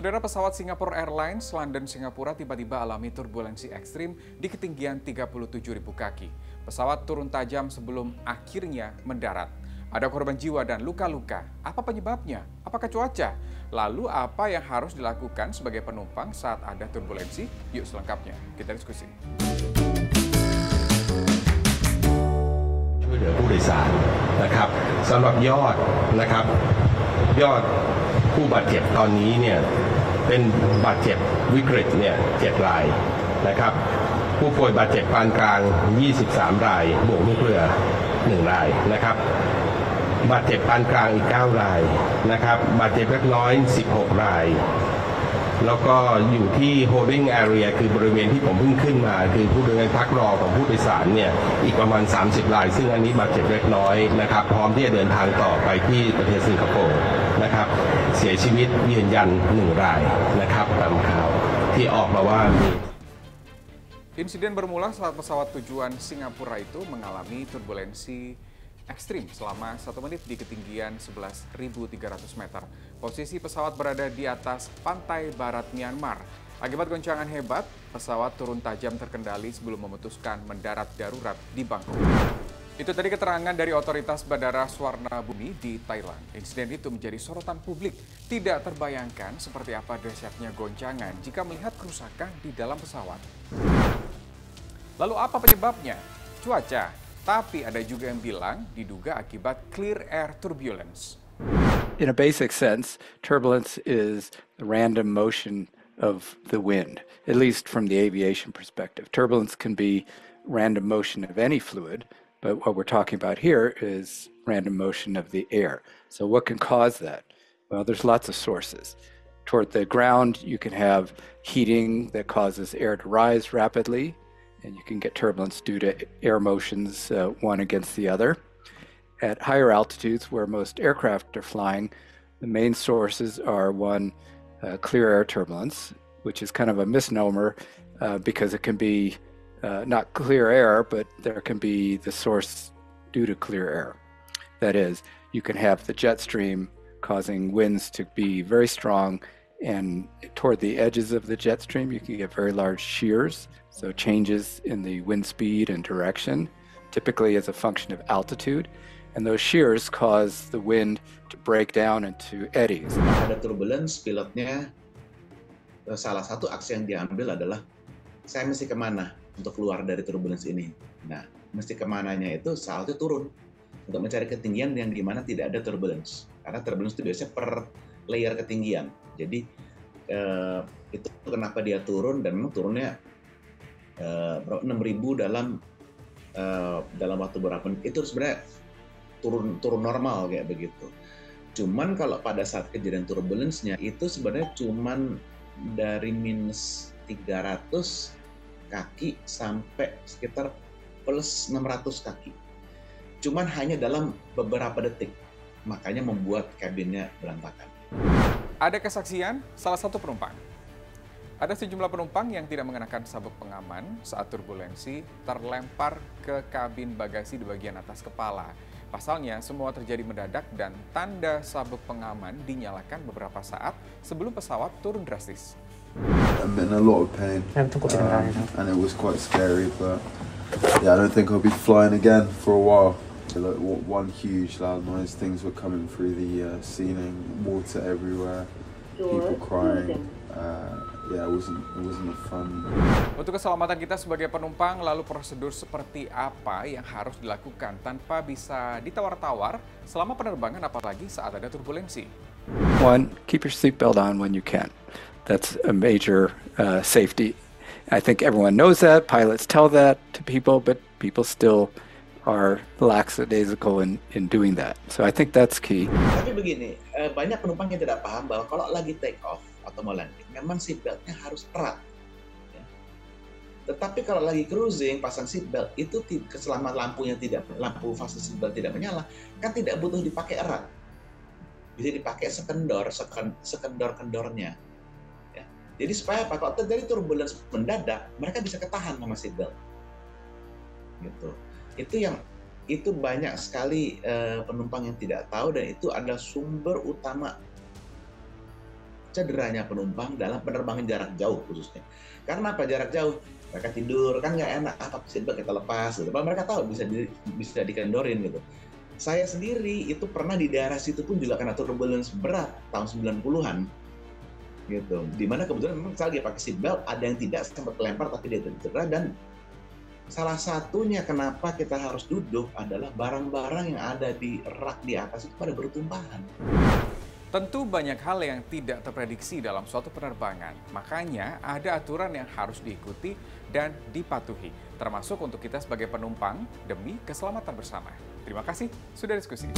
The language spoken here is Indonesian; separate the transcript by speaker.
Speaker 1: Saudara, pesawat Singapore Airlines London Singapura tiba-tiba alami turbulensi ekstrim di ketinggian 37.000 kaki. Pesawat turun tajam sebelum akhirnya mendarat. Ada korban jiwa dan luka-luka. Apa penyebabnya? Apakah cuaca? Lalu apa yang harus dilakukan sebagai penumpang saat ada turbulensi? Yuk selengkapnya kita diskusi.
Speaker 2: ช่วยเหลือผู้โดยสารนะครับสำหรับยอดผู้บาดเจ็บตอนนี้เนี่ยเป็นบาดเจ็บวิกฤตเนี่ย7รายนะครับผู้ป่วยบาดเจ็บปานกลาง23รายบวกลูกเรือ1รายนะครับบาดเจ็บปานกลางอีก9รายนะครับบาดเจ็บเล็กน้อย16รายแล้วก็อยู่ที่ holding area คือบริเวณที่ผมเพิ่งขึ้นมาคือผู้โดยสารพักรอของผู้โดยสารเนี่ยอีกประมาณ30รายซึ่งอันนี้บาดเจ็บเล็กน้อยนะครับพร้อมที่จะเดินทางต่อไปที่ประเทศสิงคโปร์นะครับเสียชีวิตยืนยัน1รายนะครับตามข่าวที่ออกมาว่ามี
Speaker 1: Insiden bermula saat pesawat tujuan Singapura itu mengalami turbulensi ekstrim selama 1 menit di ketinggian 11.300 meter. Posisi pesawat berada di atas pantai barat Myanmar. Akibat goncangan hebat, pesawat turun tajam terkendali sebelum memutuskan mendarat darurat di Bangkok. Itu tadi keterangan dari otoritas Bandara Suwarna Bumi di Thailand. Insiden itu menjadi sorotan publik. Tidak terbayangkan seperti apa dahsyatnya goncangan jika melihat kerusakan di dalam pesawat. Lalu apa penyebabnya? Cuaca. Tapi ada juga yang bilang diduga akibat clear air turbulence.
Speaker 3: In a basic sense, turbulence is the random motion of the wind, at least from the aviation perspective. Turbulence can be random motion of any fluid, but what we're talking about here is random motion of the air. So what can cause that? Well, there's lots of sources. Toward the ground, you can have heating that causes air to rise rapidly, and you can get turbulence due to air motions, one against the other. At higher altitudes, where most aircraft are flying, the main sources are one, clear air turbulence, which is kind of a misnomer because it can be not clear air, but there can be the source due to clear air. That is, you can have the jet stream causing winds to be very strong, and toward the edges of the jet stream, you can get very large shears, so changes in the wind speed and direction, typically as a function of altitude, and those shears cause the wind to break down into eddies.
Speaker 4: Ada turbulence, pilotnya salah satu aksi yang diambil adalah saya mesti kemana untuk keluar dari turbulence ini. Nah, mesti kemananya itu saatnya turun untuk mencari ketinggian yang di mana tidak ada turbulence. Karena turbulence itu biasanya per layer ketinggian. Jadi itu kenapa dia turun, dan memang turunnya 6.000 dalam waktu berapa menit. Itu sebenarnya turun normal kayak begitu. Cuman kalau pada saat kejadian turbulence-nya itu sebenarnya cuman dari minus 300 kaki sampai sekitar plus 600 kaki. Cuman hanya dalam beberapa detik. Makanya membuat kabinnya berantakan.
Speaker 1: Ada kesaksian salah satu penumpang. Ada sejumlah penumpang yang tidak mengenakan sabuk pengaman saat turbulensi terlempar ke kabin bagasi di bagian atas kepala. Pasalnya, semua terjadi mendadak dan tanda sabuk pengaman dinyalakan beberapa saat sebelum pesawat turun drastis.
Speaker 5: I'm in a lot of pain, and it was quite scary, but yeah, I don't think I'll be flying again for a while. Like one huge loud noise, things were coming through the ceiling, water everywhere, people crying. Yeah, it wasn't a fun.
Speaker 1: Untuk keselamatan kita sebagai penumpang, lalu prosedur seperti apa yang harus dilakukan tanpa bisa ditawar-tawar selama penerbangan, apalagi saat ada turbulensi?
Speaker 3: One, keep your seatbelt on when you can. That's a major safety. I think everyone knows that. Pilots tell that to people, but people still are lackadaisical in doing that. So I think that's key.
Speaker 4: Tapi begini, banyak penumpang yang tidak paham bahwa kalau lagi take off atau mau landing, memang seatbeltnya harus erat. Ya. Tetapi kalau lagi cruising, pasang seatbelt itu selama lampu fase seatbelt tidak menyala, kan tidak butuh dipakai erat. Bisa dipakai sekendor-kendornya. Ya. Jadi supaya apa? Kalau terjadi turbulence mendadak, mereka bisa ketahan sama seatbelt. Gitu. Itu banyak sekali penumpang yang tidak tahu, dan itu adalah sumber utama cederanya penumpang dalam penerbangan jarak jauh khususnya. Karena apa jarak jauh? Mereka tidur, kan nggak enak, apa seatbelt kita lepas, gitu. Padahal mereka tahu bisa dikendorin gitu. Saya sendiri itu pernah di daerah situ pun juga kena turbulence berat tahun 90-an. Gitu. Dimana kebetulan memang saya lagi pakai seatbelt, ada yang tidak sempat kelempar tapi dia cedera, dan salah satunya kenapa kita harus duduk adalah barang-barang yang ada di rak di atas itu pada bertumpahan.
Speaker 1: Tentu banyak hal yang tidak terprediksi dalam suatu penerbangan, makanya ada aturan yang harus diikuti dan dipatuhi, termasuk untuk kita sebagai penumpang demi keselamatan bersama. Terima kasih sudah diskusi.